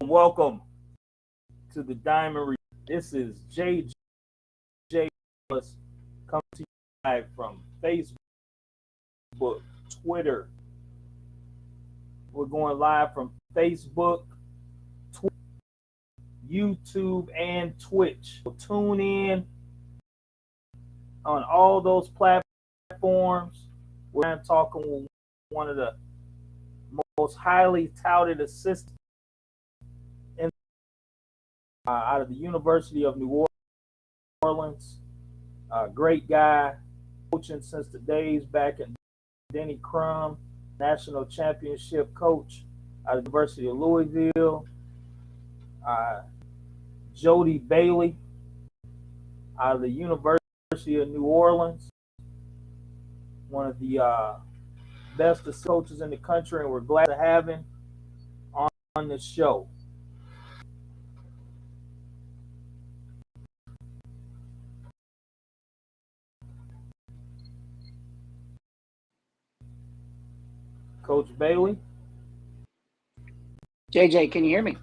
Welcome to the Diamond Re- This is JJ Hollis coming to you live from Facebook, Twitter. We're going live from Facebook, Twitter, YouTube, and Twitch. So tune in on all those platforms. We're talking with one of the most highly touted assistants out of the University of New Orleans. Great guy, coaching since the days back in Denny Crum, national championship coach out of the University of Louisville. Jody Bailey out of the University of New Orleans, one of the best coaches in the country, and we're glad to have him on this show. Coach Bailey. JJ, can you hear me?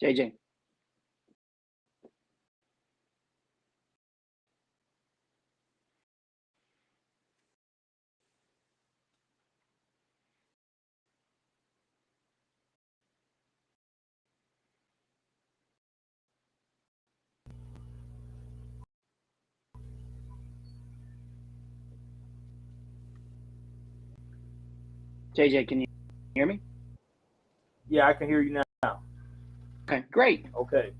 JJ. JJ, can you hear me? Yeah, I can hear you now. Okay, great. Okay.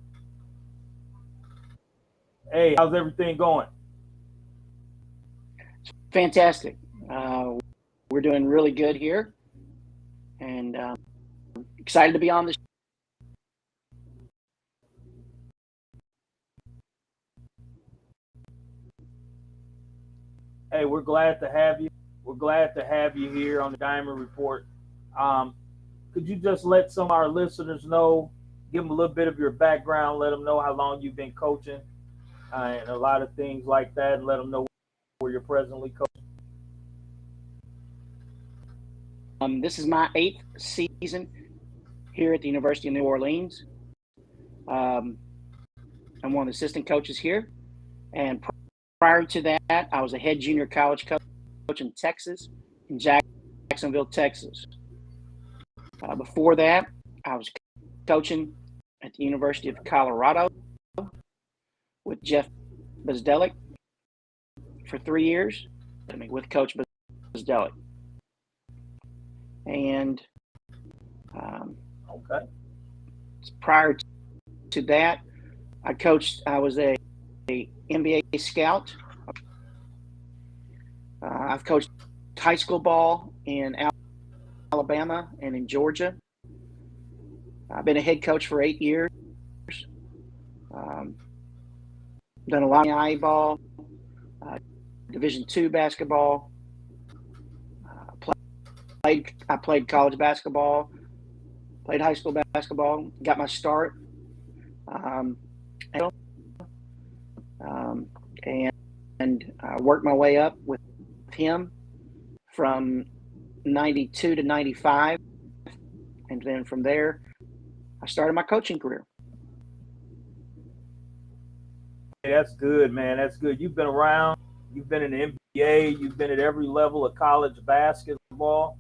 Hey, how's everything going? Fantastic. We're doing really good here, and excited to be on this. Hey, we're glad to have you. We're glad to have you here on the Diamond Report. Could you just let some of our listeners know, give them a little bit of your background, let them know how long you've been coaching, and a lot of things like that, and let them know where you're presently coaching? This is my 8th season here at the University of New Orleans. I'm one of the assistant coaches here, and prior to that, I was a head junior college coach in Texas, in Jacksonville, Texas. Before that, I was coaching at the University of Colorado with Jeff Bezdelik for 3 years, with Coach Bezdelik. And Okay. prior to that, I was a NBA scout. I've coached high school ball in Alabama and in Georgia. I've been a head coach for 8 years. Done a lot of IA ball, Division II basketball, I played college basketball, played high school basketball, got my start, um, um, and worked my way up with him from 92 to 95. And then from there, I started my coaching career. Hey, that's good, man. That's good. You've been around. You've been in the NBA. You've been at every level of college basketball.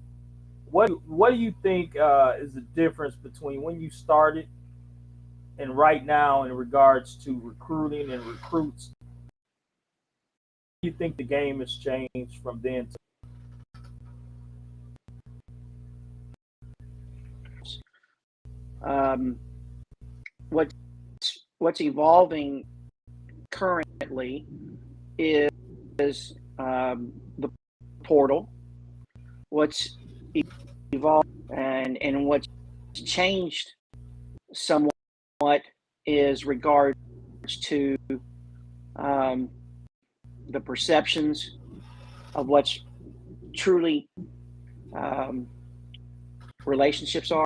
What do you think is the difference between when you started and right now in regards to recruiting and recruits? Do you think the game has changed from then to What's evolving currently is the portal. What's evolved and what's changed somewhat is regards to the perceptions of what's truly relationships are,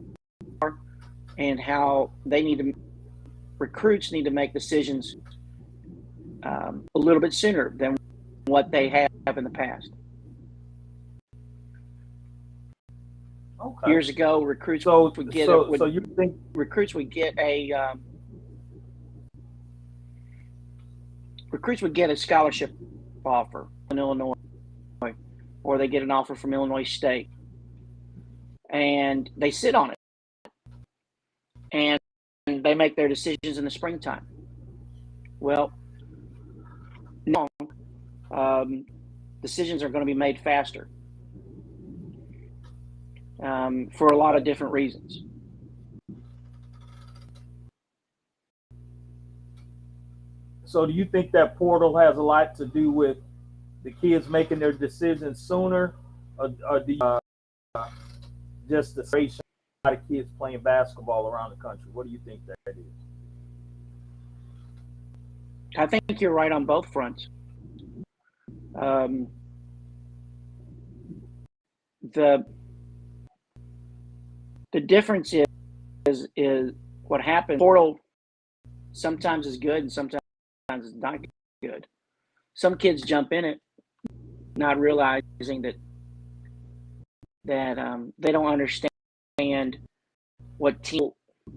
and how recruits need to make decisions a little bit sooner than what they have in the past. Okay. Years ago, recruits would get a scholarship offer in Illinois, or they get an offer from Illinois State, and they sit on it, and they make their decisions in the springtime. Well, no, decisions are going to be made faster for a lot of different reasons. So do you think that portal has a lot to do with the kids making their decisions sooner, or do you, just the ratio of kids playing basketball around the country? What do you think that is? I think you're right on both fronts. The difference is what happens. Portal sometimes is good and sometimes it's not good. Some kids jump in it not realizing that they don't understand what team.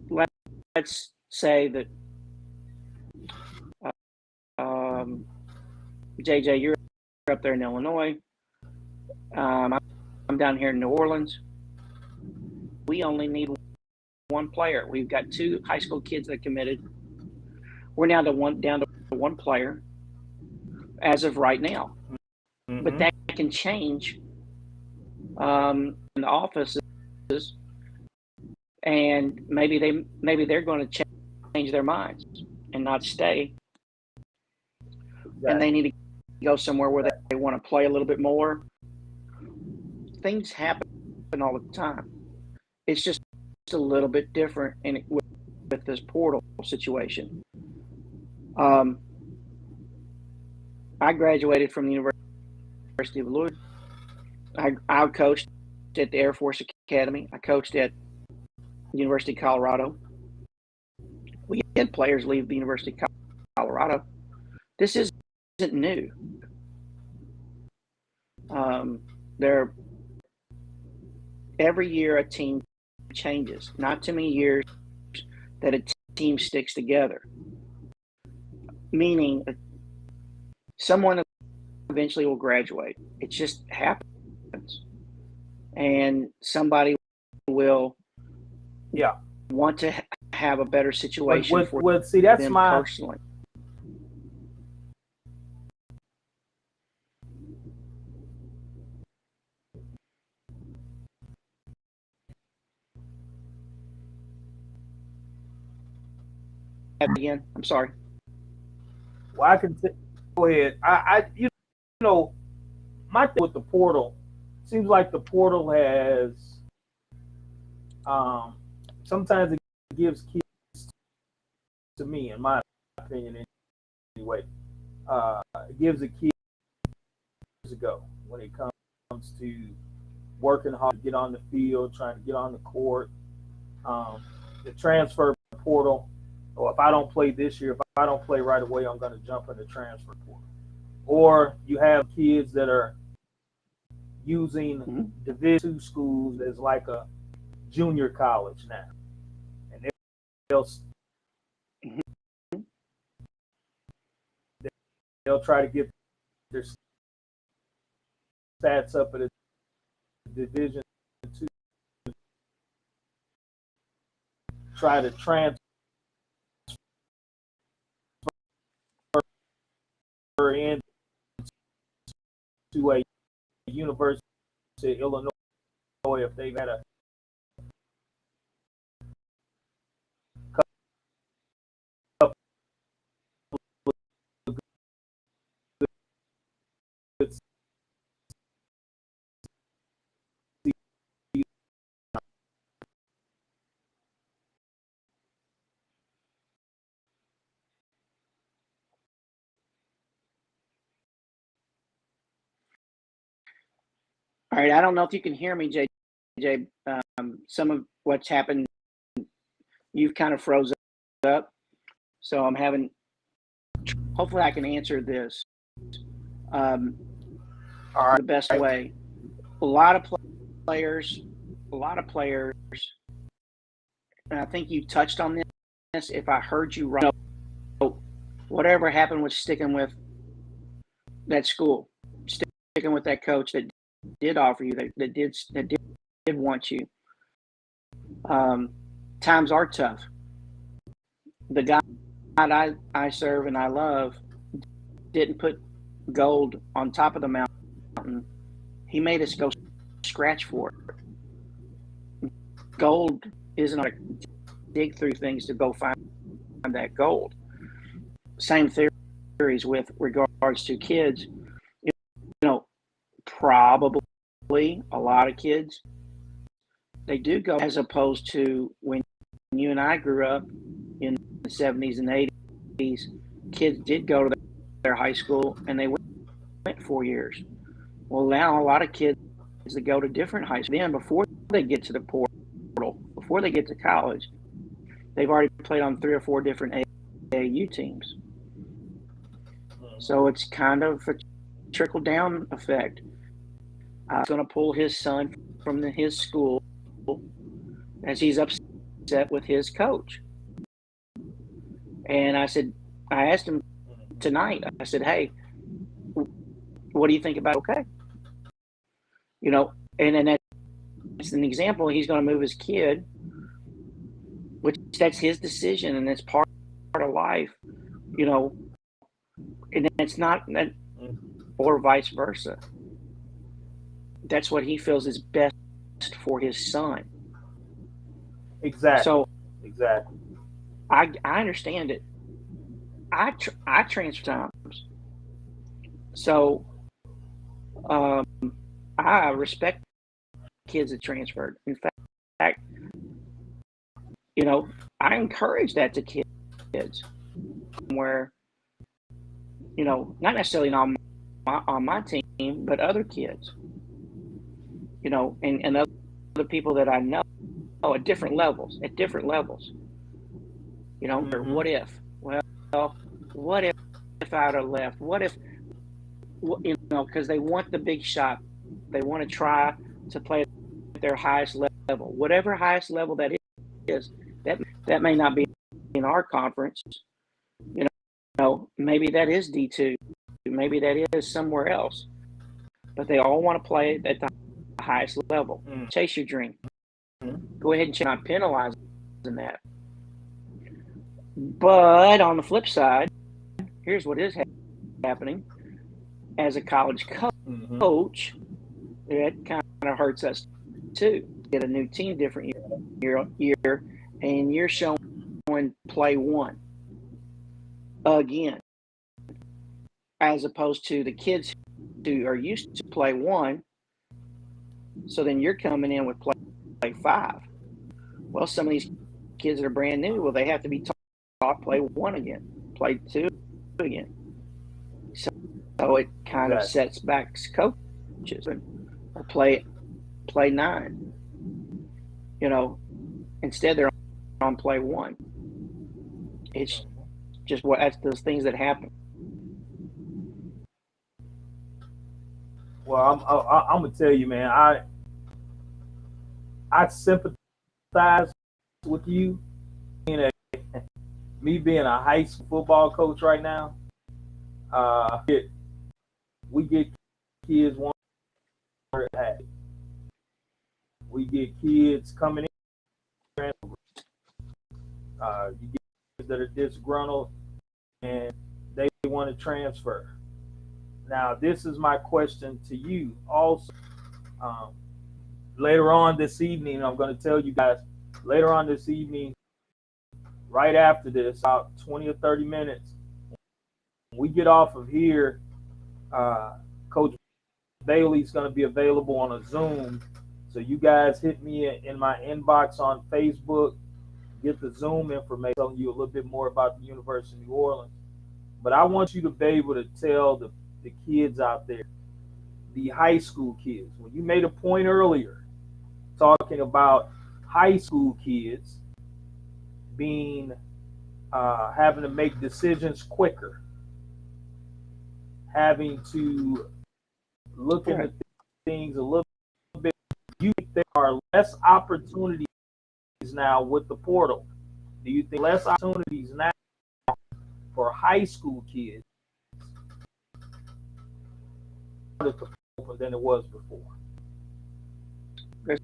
Let's say that JJ, you're up there in Illinois. I'm down here in New Orleans. We only need one player. We've got 2 high school kids that committed. We're now down to one player as of right now. Mm-hmm. But that can change in the offices, and maybe they're going to change their minds and not stay. Right. And they need to go somewhere where they want to play a little bit more. Things happen all the time. It's just a little bit different with this portal situation. I graduated from the University of Louisville. I coached at the Air Force Academy. I coached at the University of Colorado. We had players leave the University of Colorado. This isn't new. Every year a team changes. Not too many years that a team sticks together. Meaning someone eventually will graduate. It just happens. And somebody will want to have a better situation for them personally. Again, I'm sorry. Well, I can go ahead. My thing with the portal seems like the portal has sometimes it gives kids, to me, in my opinion, anyway, it gives a kid years ago when it comes to working hard to get on the field, trying to get on the court. The transfer portal, or if I don't play this year, if I don't play right away, I'm going to jump in the transfer portal. Or you have kids that are using Division II schools as like a junior college now, and they'll try to get their stats up at a Division II, try to transfer into a University of Illinois if they've had a couple of good All right, I don't know if you can hear me, JJ. Some of what's happened, you've kind of froze up. So I'm having, hopefully I can answer this the best way. A lot of players, and I think you touched on this, if I heard you right, whatever happened with sticking with that school, sticking with that coach that did offer you, that did want you. Times are tough. The guy I serve and I love didn't put gold on top of the mountain. He made us go scratch for it. Gold isn't like dig through things to go find that gold. Same theories with regards to kids. You know, probably a lot of kids, they do go, as opposed to when you and I grew up in the 70s and 80s, kids did go to their high school and they went 4 years. Well, now a lot of kids that go to different high schools, then before they get to the portal, before they get to college, they've already played on 3 or 4 different AAU teams. So it's kind of a trickle-down effect. I'm going to pull his son from his school as he's upset with his coach. And I asked him tonight, I said, hey, what do you think about okay? You know, and then that's an example. He's going to move his kid, which that's his decision, and it's part of life, you know, and it's not that, or vice versa. That's what he feels is best for his son. Exactly. So exactly. I understand it. I transfer times. So I respect kids that transferred. In fact, you know, I encourage that to kids where, you know, not necessarily on my team, but other kids, you know, and other people that I know at different levels, you know, or what if, well, what if I'd have left? What if, you know, because they want the big shot. They want to try to play at their highest level, whatever highest level that is. That may not be in our conference. You know, maybe that is D2. Maybe that is somewhere else. But they all want to play at the highest level. Chase your dream. Go ahead and not penalizing that. But on the flip side, here's what is happening. As a college coach, it kind of hurts us too. Get a new team different year, and you're showing play one again, as opposed to the kids who are used to play one. So then you're coming in with play 5. Well, some of these kids that are brand new, well, they have to be taught play 1 again, play 2 again. So it kind of sets back coaches or play play 9. Instead they're on play 1. It's just that's those things that happen. Well, I'm gonna tell you, man. I sympathize with you. Me being a high school football coach right now, we get kids one. We get kids coming in. You get kids that are disgruntled and they want to transfer. Now, this is my question to you also. Later on this evening, I'm going to tell you guys, later on this evening, right after this, about 20 or 30 minutes, when we get off of here, Coach Bailey's going to be available on a Zoom. So you guys hit me in my inbox on Facebook, get the Zoom information, telling you a little bit more about the University of New Orleans. But I want you to be able to tell the kids out there, the high school kids, when you made a point earlier talking about high school kids being having to make decisions quicker, having to look at things a little bit. You think there are less opportunities now with the portal? Do you think less opportunities now for high school kids than it was before? There's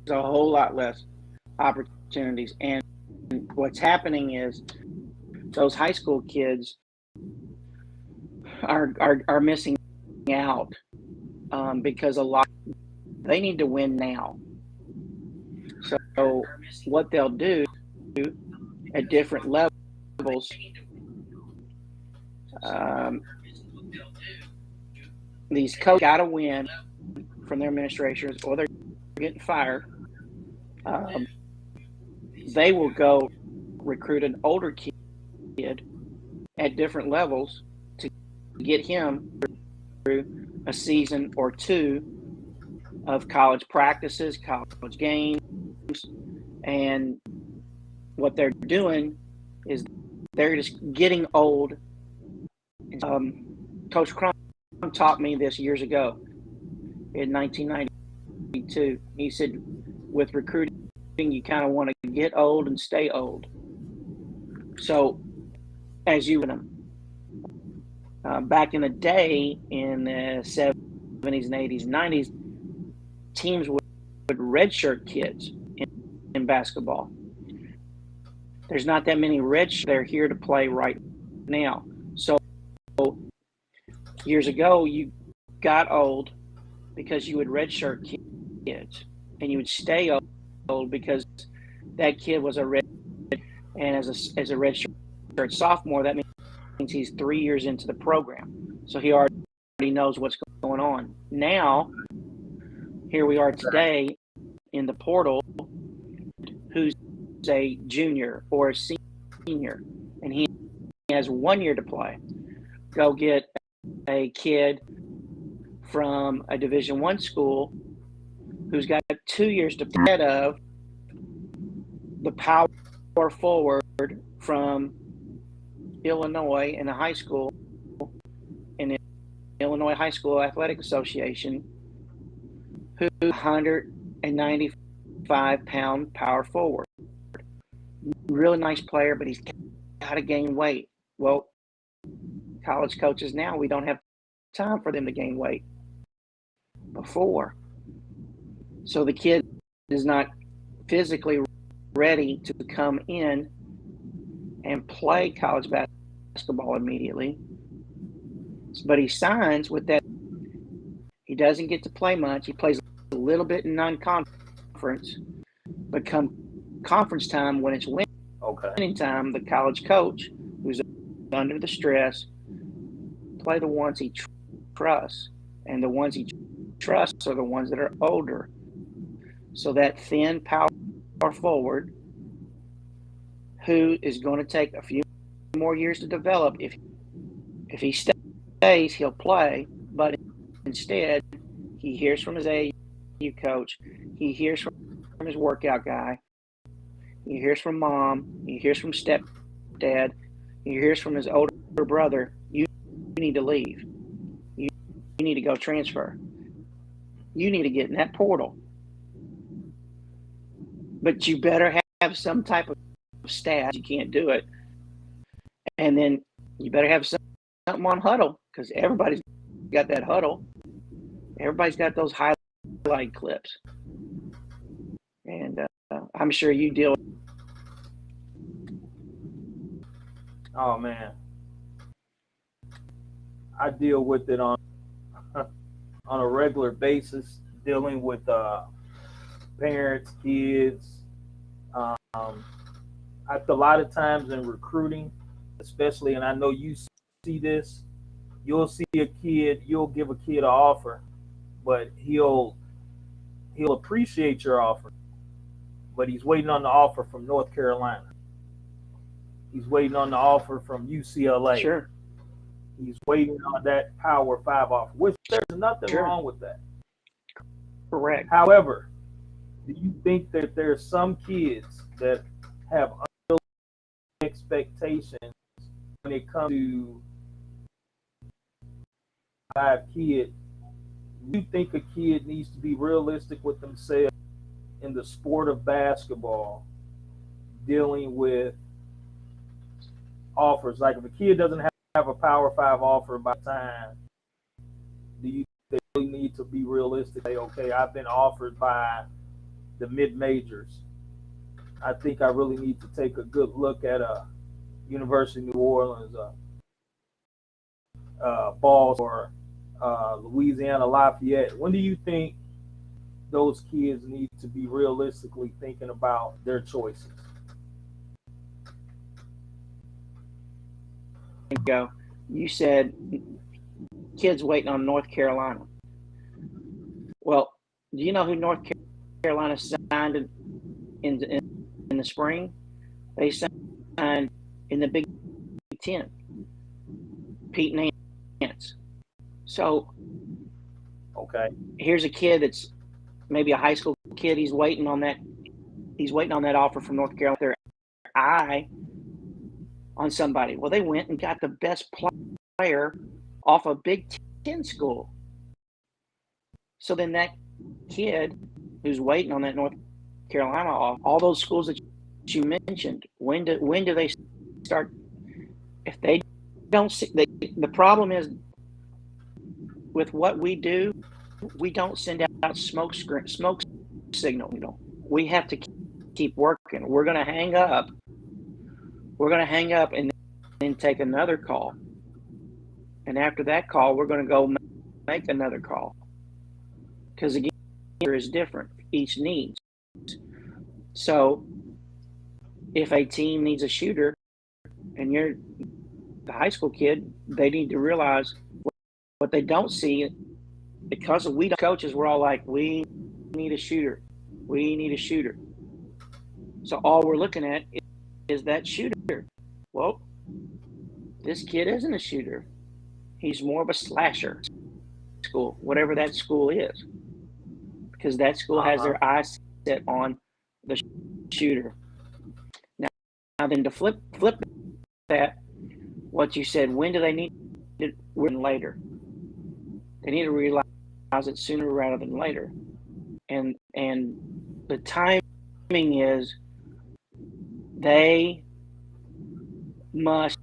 a whole lot less opportunities, and what's happening is those high school kids are missing out because they need to win now. So what they'll do at different levels, these coaches got to win from their administrators or they're getting fired. They will go recruit an older kid at different levels to get him through a season or two of college practices, college games, and what they're doing is they're just getting old. Coach Crum taught me this years ago in 1992. He said, with recruiting, you kind of want to get old and stay old. So, as you back in the day, in the 70s and 80s and 90s, teams would redshirt kids in basketball. There's not that many redshirts. They're here to play right now. So years ago, you got old because you would redshirt kids, and you would stay old because that kid was a red, and as a redshirt sophomore, that means he's 3 years into the program, so he already knows what's going on. Now, here we are today in the portal, who's a junior or a senior, and he has 1 year to play. Go get a kid from a Division I school who's got 2 years to play ahead of the power forward from Illinois in the high school, in the Illinois High School Athletic Association, who's 195-pound power forward. Really nice player, but he's got to gain weight. Well, college coaches now, we don't have time for them to gain weight before. So the kid is not physically ready to come in and play college basketball immediately. But he signs with that. He doesn't get to play much. He plays a little bit in non-conference, but come conference time, when it's winning time, the college coach, who's under the stress, play the ones he trusts, and the ones he trusts are the ones that are older. So that thin power forward, who is going to take a few more years to develop, if he stays, he'll play, but instead he hears from his agent coach, he hears from his workout guy, he hears from mom, he hears from stepdad, he hears from his older brother, you need to leave. You need to go transfer. You need to get in that portal. But you better have some type of staff. You can't do it. And then you better have something on huddle, because everybody's got that huddle. Everybody's got those highlight clips. And I'm sure you deal with. Oh man, I deal with it on a regular basis, dealing with parents, kids. A lot of times in recruiting, especially, and I know you see this, you'll see a kid, you'll give a kid an offer, but he'll appreciate your offer, but he's waiting on the offer from North Carolina. He's waiting on the offer from UCLA. Sure. He's waiting on that Power 5 offer, which there's nothing wrong with that. Correct. However, do you think that there's some kids that have expectations when it comes to 5 kids? Do you think a kid needs to be realistic with themselves in the sport of basketball, dealing with offers? Like if a kid doesn't have a Power 5 offer by the time, do you think they really need to be realistic? Say, okay, I've been offered by the mid-majors. I think I really need to take a good look at a University of New Orleans, Ball, or Louisiana Lafayette. When do you think those kids need to be realistically thinking about their choices? You said kids waiting on North Carolina. Well, do you know who North Carolina signed in the spring? They signed in the Big Ten, Pete Nance. So, okay, here's a kid that's maybe a high school kid. He's waiting on that. He's waiting on that offer from North Carolina. Their eye on somebody. Well, they went and got the best player off a Big Ten school. So then that kid who's waiting on that North Carolina off, all those schools that you mentioned, when do they start? If they don't see, the problem is with what we do, we don't send out smoke signal. We have to keep working. We're going to hang up. We're going to hang up and then take another call. And after that call, we're going to go make another call. Because again, is different. Each needs. So if a team needs a shooter and you're the high school kid, they need to realize what they don't see, because we coaches, we're all like, we need a shooter. We need a shooter. So all we're looking at is that shooter. Well, this kid isn't a shooter. He's more of a slasher school, whatever that school is. Because that school has their eyes set on the shooter. Now then to flip that, what you said, when do they need it? Later. They need to realize it sooner rather than later. And the timing is they must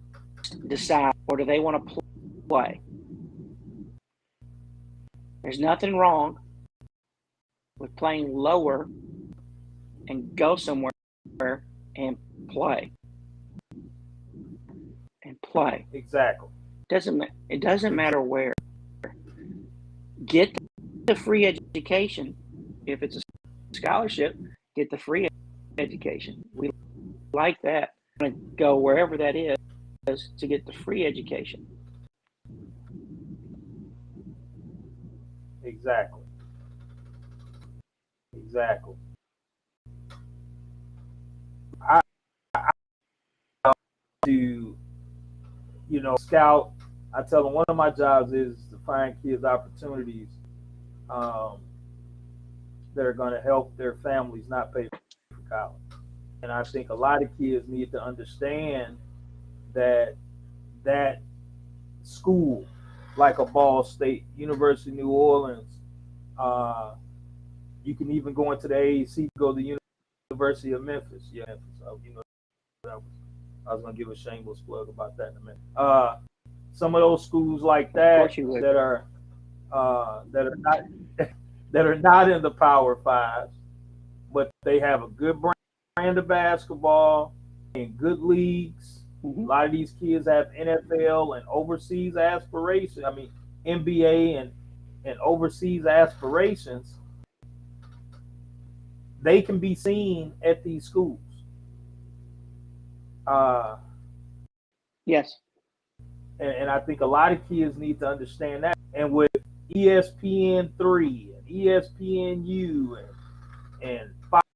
decide, or do they want to play? There's nothing wrong with playing lower and go somewhere and play. Exactly. It doesn't matter where. Get the free education. If it's a scholarship, get the free education. We like that. Want to go wherever that is to get the free education. Exactly. I to scout. I tell them one of my jobs is to find kids opportunities that are going to help their families not pay for college. And I think a lot of kids need to understand that that school, like a Ball State, University of New Orleans, uh, you can even go into the AAC, go to the University of Memphis. Yeah, Memphis. I was gonna give a shameless plug about that in a minute. Some of those schools like Of that course you would. that are not that are not in the Power Five, but they have a good brand of basketball in good leagues. A lot of these kids have NFL and overseas aspirations. I mean, NBA and overseas aspirations. They can be seen at these schools. Uh, Yes. and I think a lot of kids need to understand that. And with ESPN3 and ESPNU and Fox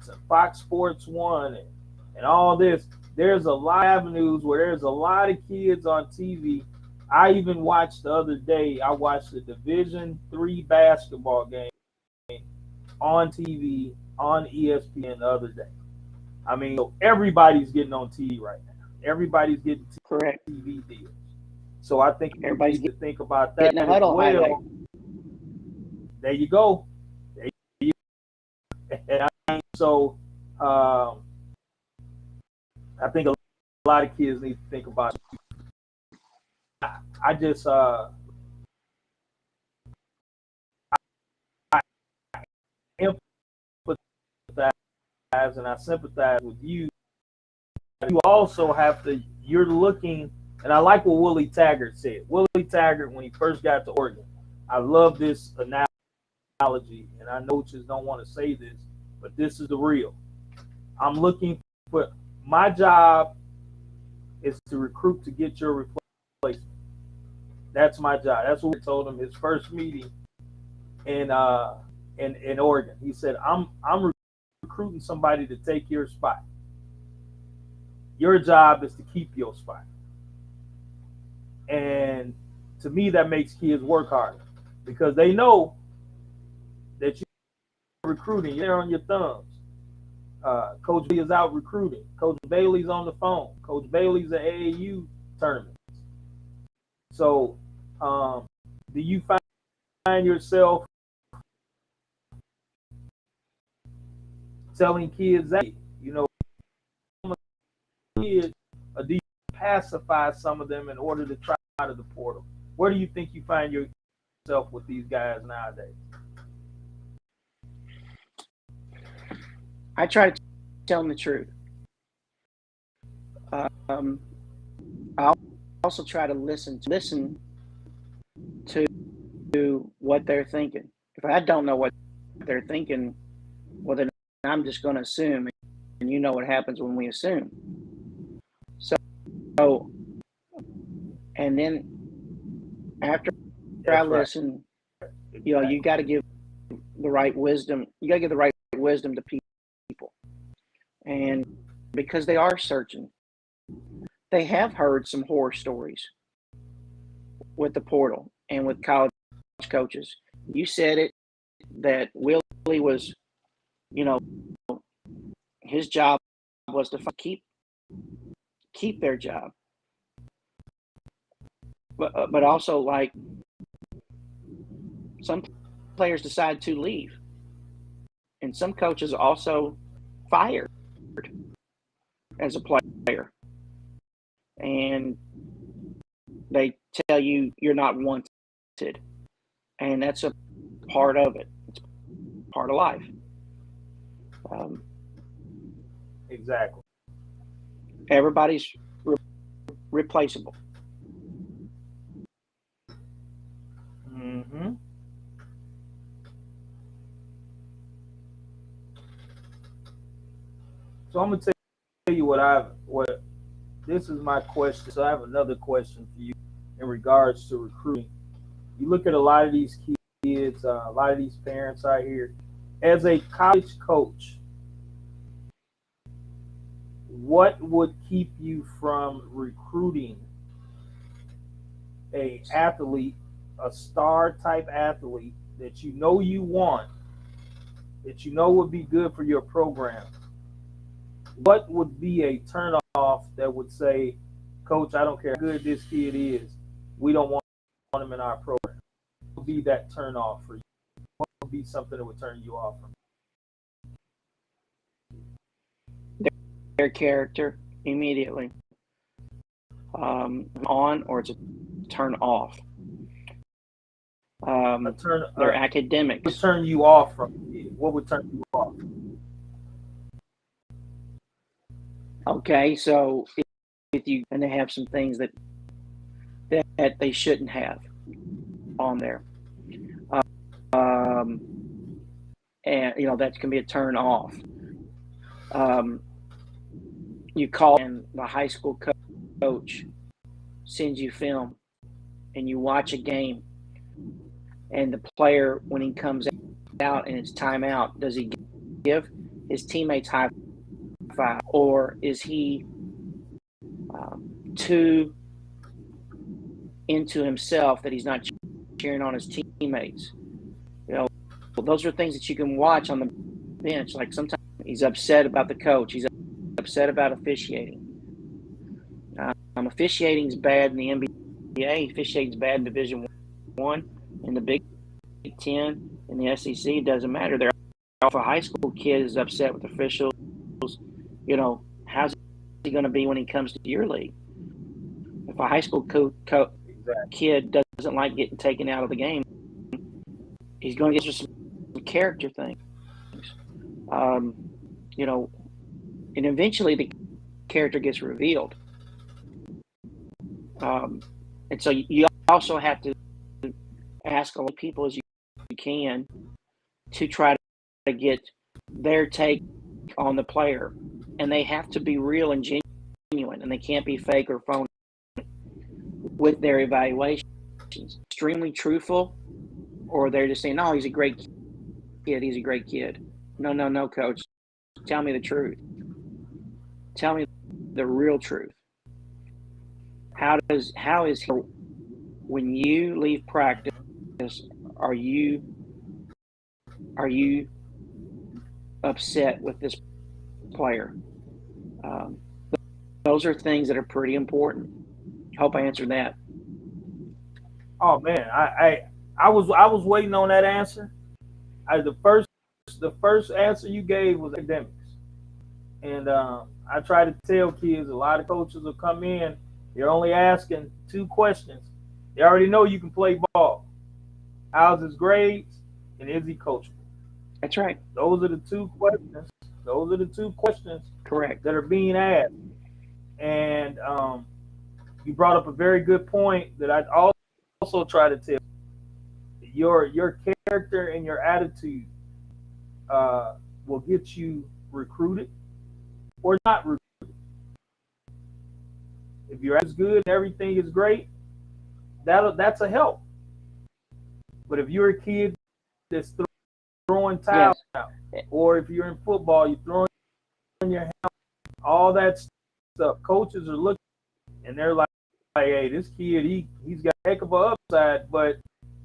and Fox Sports One and all this, there's a lot of avenues where there's a lot of kids on TV. I even watched the other day. I watched the Division III basketball game on TV on ESPN the other day. I mean, everybody's getting on TV right now. Everybody's getting Correct. TV deals. So I think Everybody's need to think about that getting a as huddle well. highlight. There you go. There you go. And so I think a lot of kids need to think about it. I just I empathize and I sympathize with you. You also have to, you're looking, and I like what Willie Taggart said. Willie Taggart, when he first got to Oregon, I love this analogy, and I know coaches don't want to say this, but this is the real. I'm looking for, my job is to recruit to get your replacement. That's my job. That's what we told him his first meeting in Oregon. He said, I'm recruiting somebody to take your spot. Your job is to keep your spot. And to me, that makes kids work harder because they know that you're recruiting. You're on your thumbs. Coach B is out recruiting. Coach Bailey's on the phone. Coach Bailey's at AAU tournaments. So, do you find yourself telling kids that, you know, kids, or do you pacify some of them in order to try out of the portal? Where do you think you find yourself with these guys nowadays? I try to tell them the truth. I also try to listen to what they're thinking. If I don't know what they're thinking, well, then I'm just going to assume, and you know what happens when we assume. So, and then after I listen, you know, you got to give the right wisdom. You got to give the right wisdom to people, and because they are searching, they have heard some horror stories with the portal and with college coaches. You said it, that Willie was, you know, his job was to keep their job, but also, like, some players decide to leave, and some coaches also fired as a player, and they tell you you're not wanted, and that's a part of it. It's part of life. Exactly. Everybody's replaceable. Mm-hmm. So I'm gonna tell you what this is my question. So I have another question for you in regards to recruiting. You look at a lot of these kids, a lot of these parents out here. As a college coach, what would keep you from recruiting a star type athlete that you know you want, that you know would be good for your program, what would be a turnoff that would say, Coach, I don't care how good this kid is, we don't want him in our program? What would be that turnoff for you? What would be something that would turn you off from their character immediately. On, or it's a turn off. Their academics. What would turn you off from it? What would turn you off? Okay, so if you and they have some things that they shouldn't have on there, and that can be a turn off. You call in the high school coach sends you film, and you watch a game, and the player, when he comes out and it's timeout, does he give his teammates high five, or is he too into himself that he's not cheering on his teammates? Those are things that you can watch on the bench. Like sometimes he's upset about the coach, he's upset about officiating. Officiating is bad in the NBA. Officiating is bad in Division I, in the Big Ten, in the SEC. It doesn't matter. If a high school kid is upset with officials, how's he going to be when he comes to your league? If a high school kid doesn't like getting taken out of the game, he's going to get some character things. And eventually the character gets revealed. And so you also have to ask all the people as you can to try to get their take on the player. And they have to be real and genuine, and they can't be fake or phony with their evaluations. Extremely truthful, or they're just saying, no, he's a great kid. He's a great kid. No, coach. Tell me the truth. Tell me the real truth. How is he, when you leave practice, are you upset with this player? Those are things that are pretty important. Hope I answered that. Oh man, I was waiting on that answer. The first answer you gave was academics, and I try to tell kids, a lot of coaches will come in, they're only asking 2 questions. They already know you can play ball. How's his grades, and is he coachable? That's right. Those are the 2 questions. Correct. That are being asked. And you brought up a very good point that I also try to tell. Your character and your attitude will get you recruited or not recruited. If your attitude is good and everything is great, that's a help. But if you're a kid that's throwing towels out, or if you're in football, you're throwing your helmet, all that stuff, coaches are looking and they're like, hey, this kid, he's got a heck of an upside, but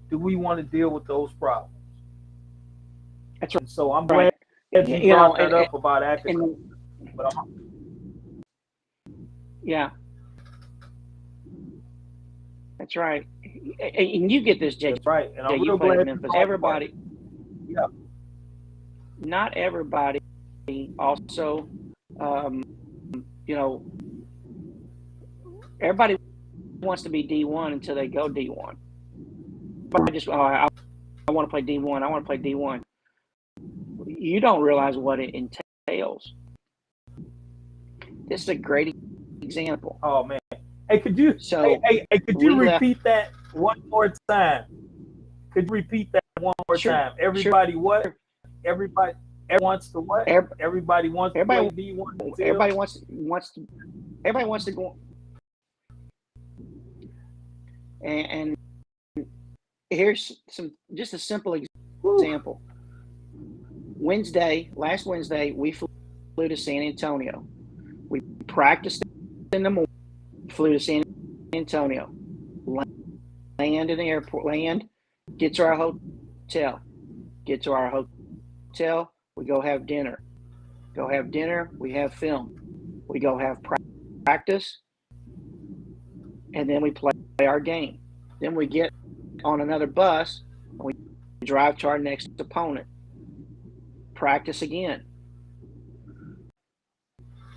do we want to deal with those problems? That's right. So I'm glad that you brought that up about academics. Yeah. That's right. And you get this, Jake. That's right. And I'm you real play glad in Memphis. Everybody. Yeah. Not everybody also, everybody wants to be D1 until they go D1. But I want to play D1. I want to play D1. You don't realize what it entails. This is a great example. Oh man. Hey, could you repeat that one more time? Could you repeat that one more time? Everybody what? Everybody wants to what? Everybody wants to play D1. Everybody wants to go. And here's just a simple example. Last Wednesday, we flew to San Antonio. We practiced in the morning, flew to San Antonio, land in the airport, get to our hotel, we go have dinner. Go have dinner, we have film. We go have practice, and then we play our game. Then we get on another bus, and we drive to our next opponent. Practice again.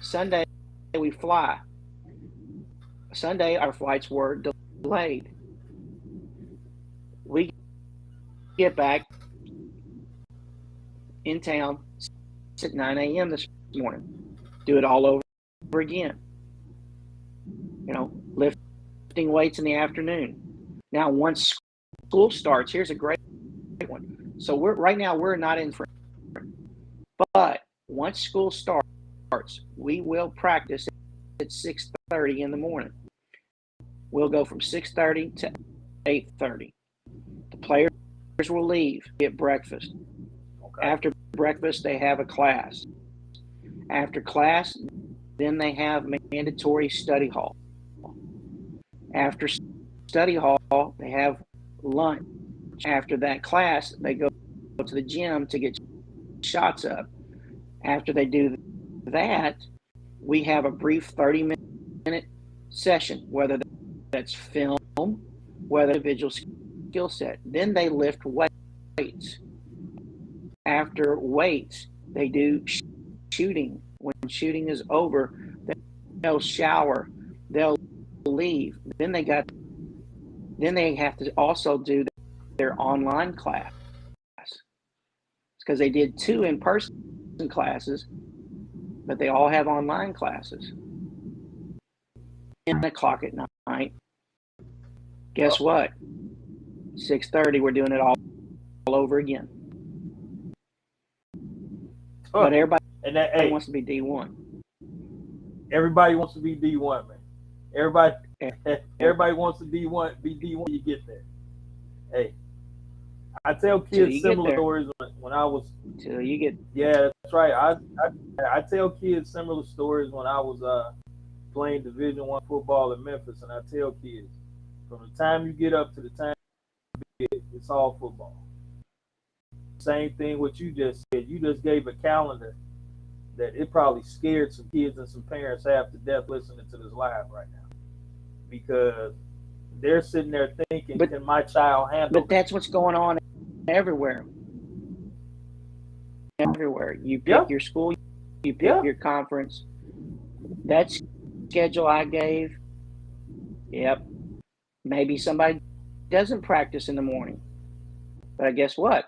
Sunday, we fly. Sunday, our flights were delayed. We get back in town at 9 a.m. this morning. Do it all over again. Lifting weights in the afternoon. Now, once school starts, here's a great one. So right now we're not in for, but once school starts, we will practice at 6:30 in the morning. We'll go from 6:30 to 8:30. The players will leave, get breakfast. Okay. After breakfast, they have a class. After class, then they have mandatory study hall. After study hall, they have lunch. After that class, they go to the gym to get shots up. After they do that, we have a brief 30-minute session, whether that's film, whether individual skill set. Then they lift weights. After weights, they do shooting. When shooting is over, they'll shower, they'll leave. Then they have to also do their online class, because they did 2 in-person classes, but they all have online classes. 10 o'clock at night. Guess what? 6:30, we're doing it all over again. But everybody wants to be D1. Everybody wants to be D1, man. Everybody wants to be D1. You get there. Hey, I tell kids similar stories when I was. Till you get. Yeah, that's right. I tell kids similar stories when I was playing Division I football in Memphis, and I tell kids from the time you get up to the time you get, it's all football. Same thing what you just said. You just gave a calendar that it probably scared some kids and some parents half to death listening to this live right now, because they're sitting there thinking, can my child handle But that's what's going on everywhere. Everywhere. You pick your school, you pick your conference. That schedule I gave, maybe somebody doesn't practice in the morning. But guess what?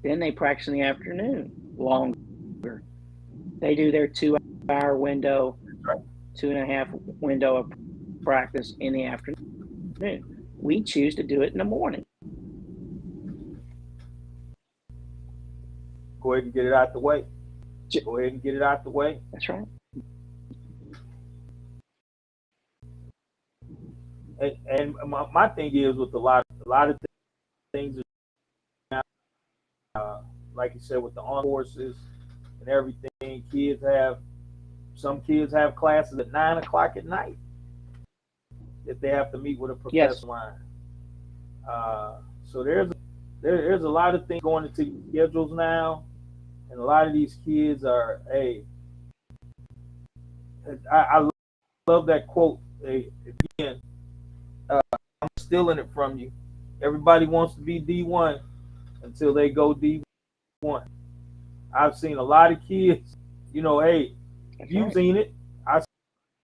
Then they practice in the afternoon longer. They do their 2-hour window, 2.5 window of practice in the afternoon. We choose to do it in the morning. Go ahead and get it out the way. Go ahead and get it out the way. That's right. And my thing is with a lot of things, like you said, with the on courses and everything, some kids have classes at 9 o'clock at night if they have to meet with a professor line. So there's a lot of things going into schedules now, and a lot of these kids are, I love that quote. Again, I'm stealing it from you. Everybody wants to be D1 until they go D1. I've seen a lot of kids, you've seen it. I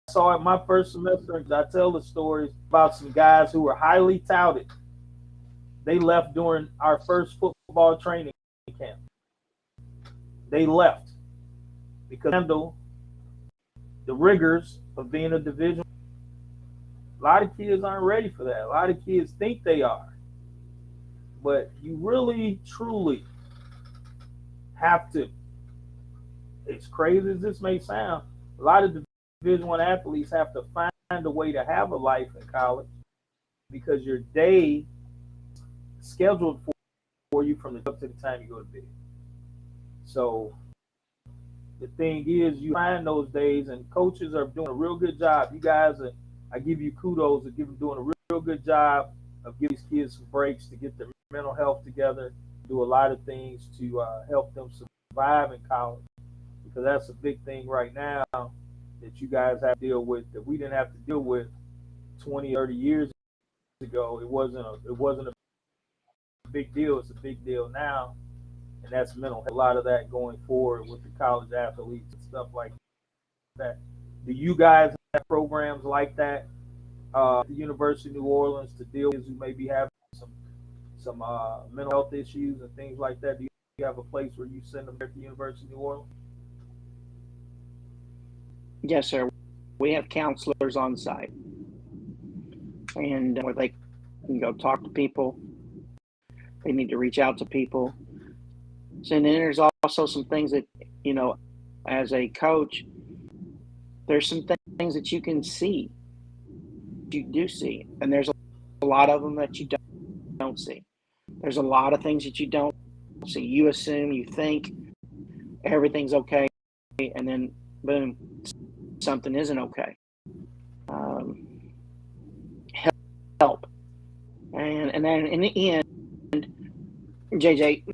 saw it my first semester. I tell the stories about some guys who were highly touted. They left during our first football training camp. They left because they handle the rigors of being a division. A lot of kids aren't ready for that. A lot of kids think they are. But you really, truly have to, as crazy as this may sound, a lot of Division I athletes have to find a way to have a life in college, because your day is scheduled for you from the up to the time you go to bed. So the thing is, you find those days, and coaches are doing a real good job. You guys, I give you kudos of doing a real good job of giving these kids some breaks to get their mental health together, do a lot of things to help them survive in college, because that's a big thing right now that you guys have to deal with that we didn't have to deal with 20, 30 years ago. It wasn't a big deal. It's a big deal now, and that's mental health. A lot of that going forward with the college athletes and stuff like that. Do you guys have programs like that at the University of New Orleans to deal with who may be having some mental health issues and things like that? Do you have a place where you send them there at the University of New Orleans? Yes, sir. We have counselors on site, and where they can go talk to people. They need to reach out to people. So, and then there's also some things that, as a coach, there's some things that you can see, you do see, and there's a lot of them that you don't see. There's a lot of things that you don't see. You assume, you think everything's okay, and then boom, something isn't okay. Help, and then in the end, JJ,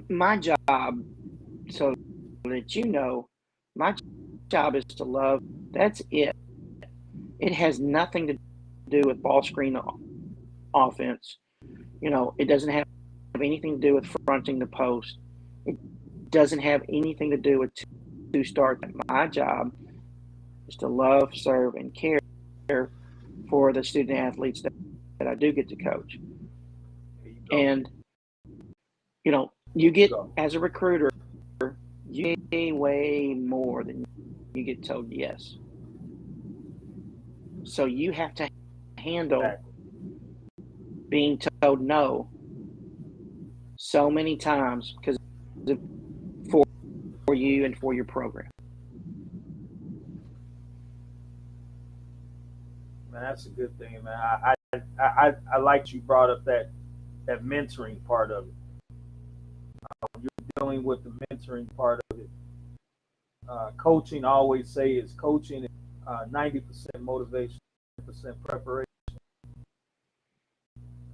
my job, so that my job is to love. That's it. It has nothing to do with ball screen offense. It doesn't have anything to do with fronting the post. It doesn't have anything to do with two start. My job is to love, serve, and care for the student athletes that I do get to coach. And you get, as a recruiter, you get way more than you get told yes. So you have to handle being told no so many times because for you and for your program. Man, that's a good thing, man. I like you brought up that mentoring part of it. You're dealing with the mentoring part of it. Coaching, I always say, is coaching 90% motivation, 10% preparation,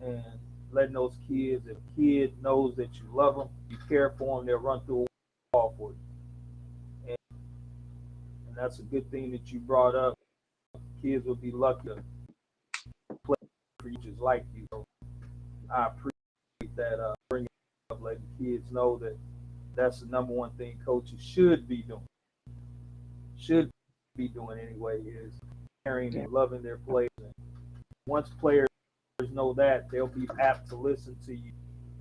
and letting those kids, if a kid knows that you love them, you care for them, they'll run through a wall for you. And that's a good thing that you brought up. Kids would be lucky to play for you just like you. So I appreciate that, bringing up, letting kids know that that's the number one thing coaches should be doing. Anyway, is caring and loving their players. And once players know that, they'll be apt to listen to you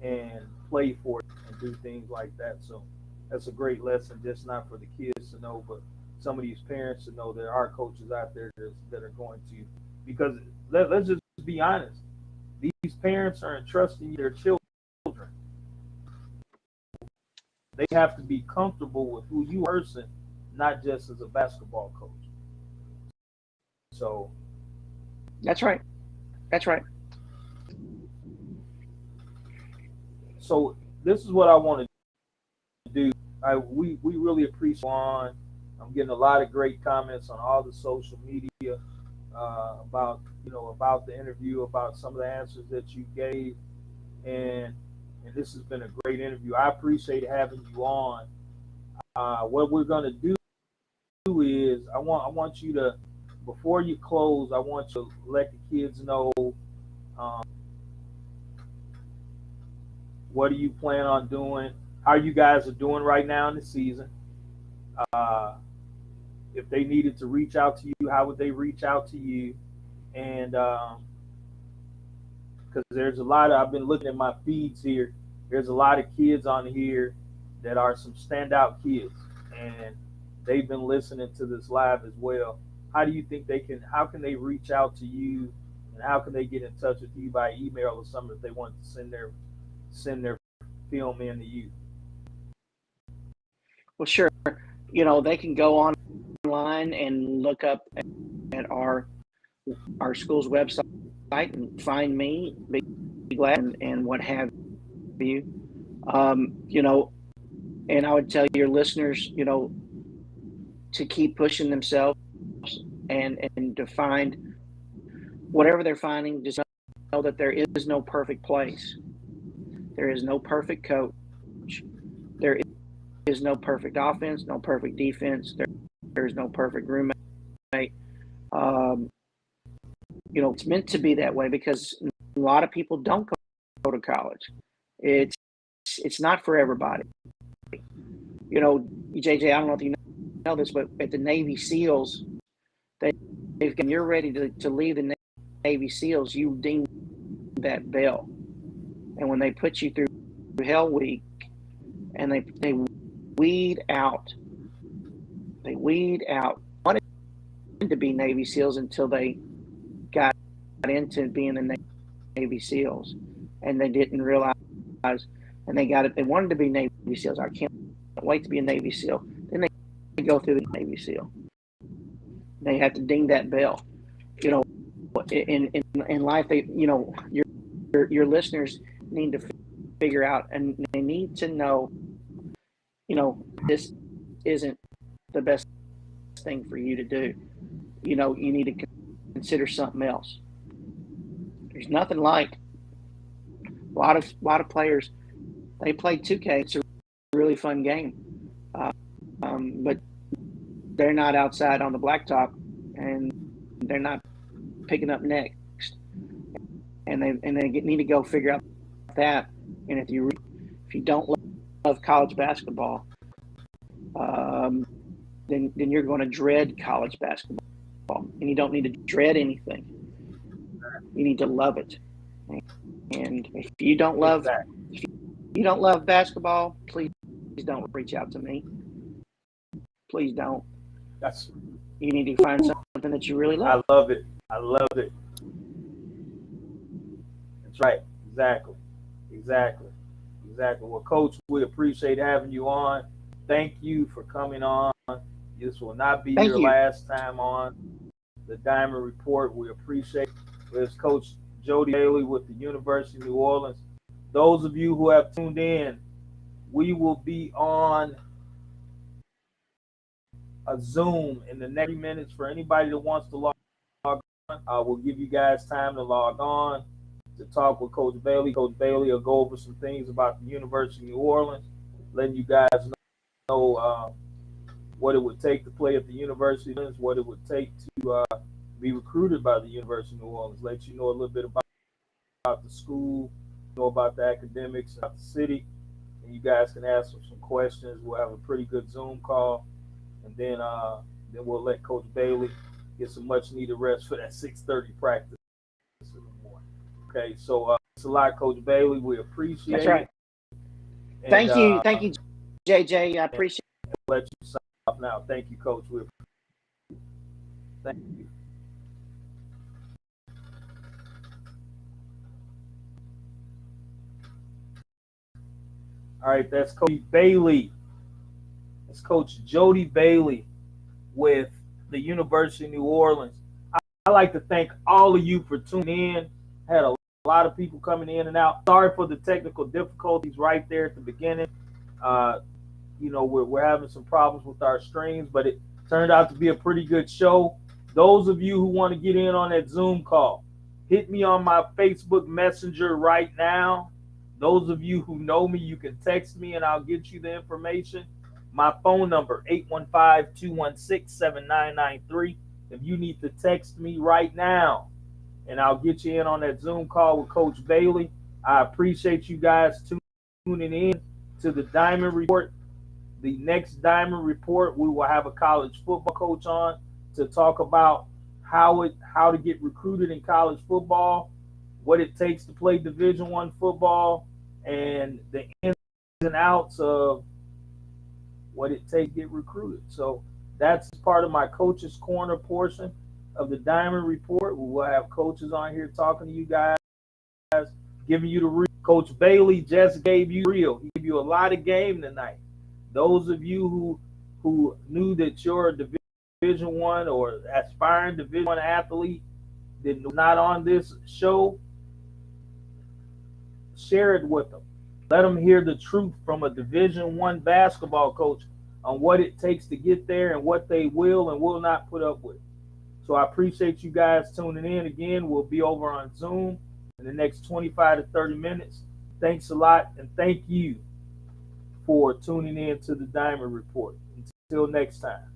and play for it and do things like that. So that's a great lesson, just not for the kids to know, but some of these parents to know there are coaches out there that are going to, because let's just be honest, these parents are entrusting their children. They have to be comfortable with who you are, person, not just as a basketball coach. So that's right. So this is what I want to do. We really appreciate Juan. I'm getting a lot of great comments on all the social media about the interview, about some of the answers that you gave, and this has been a great interview. I appreciate having you on. What we're gonna do is I want you to, before you close, I want you to let the kids know what do you plan on doing, how you guys are doing right now in the season. If they needed to reach out to you, how would they reach out to you? And because there's a lot of, I've been looking at my feeds here, there's a lot of kids on here that are some standout kids, and they've been listening to this live as well. How do you think how can they reach out to you, and how can they get in touch with you by email or something if they want to send their film in to you? Well, sure. They can go online and look up at our school's website and find me, be glad, and what have you. And I would tell your listeners, to keep pushing themselves and to find whatever they're finding. Just know that there is no perfect place. There is no perfect coach. There is no perfect offense, no perfect defense. There's no perfect roommate. It's meant to be that way because a lot of people don't go to college. It's not for everybody. JJ, I don't know if you know this, but at the Navy SEALs, you're ready to leave the Navy SEALs, you ding that bell. And when they put you through Hell Week and they weed out wanted to be Navy SEALs until they got into being the Navy SEALs, and they didn't realize, and they wanted to be Navy SEALs. I can't wait to be a Navy SEAL. Then they go through the Navy SEAL. They have to ding that bell. In life, your listeners need to figure out, and they need to know, this isn't the best thing for you to do. You need to consider something else. There's nothing like a lot of players. They play 2K. It's a really fun game, but they're not outside on the blacktop, and they're not picking up next. And they need to go figure out that. And if you don't love college basketball, then you're going to dread college basketball. And you don't need to dread anything. You need to love it. And if you don't love basketball, please don't reach out to me. Please don't. You need to find something that you really love. I love it. That's right. Exactly. Well, Coach, we appreciate having you on. Thank you for coming on. This will not be your last time on the Diamond Report. We appreciate it. There's Coach Jody Bailey with the University of New Orleans. Those of you who have tuned in, we will be on a Zoom in the next 3 minutes. For anybody that wants to log on, we'll give you guys time to log on to talk with Coach Bailey. Coach Bailey will go over some things about the University of New Orleans, letting you guys know what it would take to play at the University, what it would take to be recruited by the University of New Orleans, let you know a little bit about the school, know about the academics, about the city, and you guys can ask them some questions. We'll have a pretty good Zoom call, and then we'll let Coach Bailey get some much needed rest for that 6:30 practice in the morning. Okay, so it's a lot, Coach Bailey. We appreciate it. That's right. And, thank you, JJ. I appreciate it. Let you sign off now. Thank you, Coach. Thank you. All right, that's Coach Bailey. That's Coach Jody Bailey with the University of New Orleans. I'd like to thank all of you for tuning in. Had a lot of people coming in and out. Sorry for the technical difficulties right there at the beginning. We're having some problems with our streams, but it turned out to be a pretty good show. Those of you who want to get in on that Zoom call, hit me on my Facebook Messenger right now. Those of you who know me, you can text me and I'll get you the information. My phone number, 815-216-7993. If you need to text me right now, and I'll get you in on that Zoom call with Coach Bailey. I appreciate you guys tuning in to the Diamond Report. The next Diamond Report, we will have a college football coach on to talk about how to get recruited in college football, what it takes to play Division I football, and the ins and outs of what it takes to get recruited. So that's part of my Coach's Corner portion of the Diamond Report. We will have coaches on here talking to you guys, giving you the real. Coach Bailey just gave you real. He gave you a lot of game tonight. Those of you who knew that you're a Division I or aspiring Division I athlete that was not on this show, share it with them. Let them hear the truth from a Division I basketball coach on what it takes to get there and what they will and will not put up with. So I appreciate you guys tuning in. Again, we'll be over on Zoom in the next 25 to 30 minutes. Thanks a lot, and thank you for tuning in to the Diamond Report. Until next time.